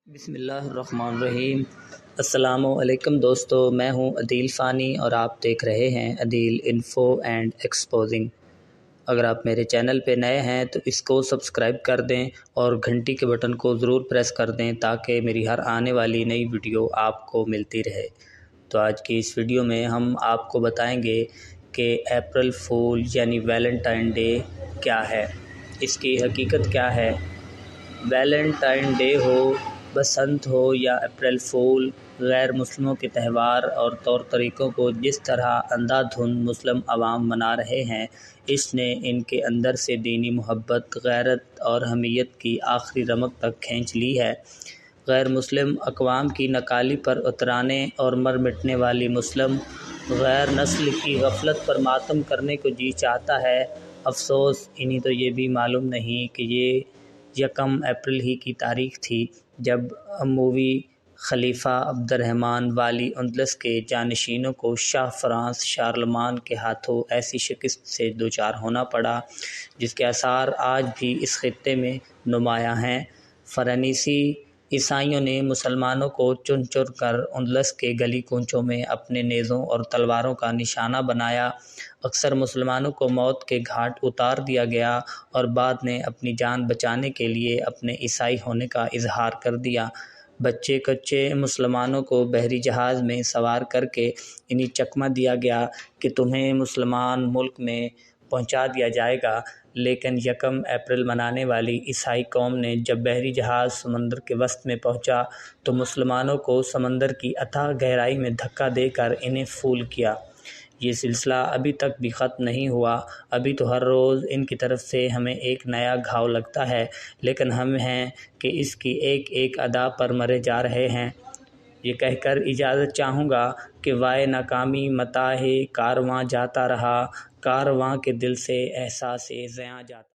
بسم اللہ الرحمن الرحیم۔ السلام علیکم دوستو، میں ہوں عدیل ثانی اور آپ دیکھ رہے ہیں عدیل انفو اینڈ ایکسپوزنگ۔ اگر آپ میرے چینل پہ نئے ہیں تو اس کو سبسکرائب کر دیں اور گھنٹی کے بٹن کو ضرور پریس کر دیں تاکہ میری ہر آنے والی نئی ویڈیو آپ کو ملتی رہے۔ تو آج کی اس ویڈیو میں ہم آپ کو بتائیں گے کہ اپریل فول یعنی ویلنٹائن ڈے کیا ہے، اس کی حقیقت کیا ہے۔ ویلنٹائن ڈے ہو، بسنت ہو یا اپریل فول، غیر مسلموں کے تہوار اور طور طریقوں کو جس طرح اندھا دھند مسلم عوام منا رہے ہیں، اس نے ان کے اندر سے دینی محبت، غیرت اور حمیت کی آخری رمق تک کھینچ لی ہے۔ غیر مسلم اقوام کی نکالی پر اترانے اور مر مٹنے والی مسلم غیر نسل کی غفلت پر ماتم کرنے کو جی چاہتا ہے۔ افسوس، انہیں تو یہ بھی معلوم نہیں کہ یہ 1 اپریل ہی کی تاریخ تھی جب اموی خلیفہ عبد الرحمن والی اندلس کے جانشینوں کو شاہ فرانس شارلمان کے ہاتھوں ایسی شکست سے دوچار ہونا پڑا جس کے آثار آج بھی اس خطے میں نمایاں ہیں۔ فرانسیسی عیسائیوں نے مسلمانوں کو چن چن کر اندلس کے گلی کوچوں میں اپنے نیزوں اور تلواروں کا نشانہ بنایا۔ اکثر مسلمانوں کو موت کے گھاٹ اتار دیا گیا اور بعد میں اپنی جان بچانے کے لیے اپنے عیسائی ہونے کا اظہار کر دیا۔ بچے کچے مسلمانوں کو بحری جہاز میں سوار کر کے انہیں چکمہ دیا گیا کہ تمہیں مسلمان ملک میں پہنچا دیا جائے گا، لیکن 1 اپریل منانے والی عیسائی قوم نے جب بحری جہاز سمندر کے وسط میں پہنچا تو مسلمانوں کو سمندر کی اتھاہ گہرائی میں دھکا دے کر انہیں فول کیا۔ یہ سلسلہ ابھی تک بھی ختم نہیں ہوا، ابھی تو ہر روز ان کی طرف سے ہمیں ایک نیا گھاؤ لگتا ہے، لیکن ہم ہیں کہ اس کی ایک ایک ادا پر مرے جا رہے ہیں۔ یہ کہہ کر اجازت چاہوں گا کہ وائے ناکامی متاع کارواں جاتا رہا، کارواں کے دل سے احساس زیاں جاتا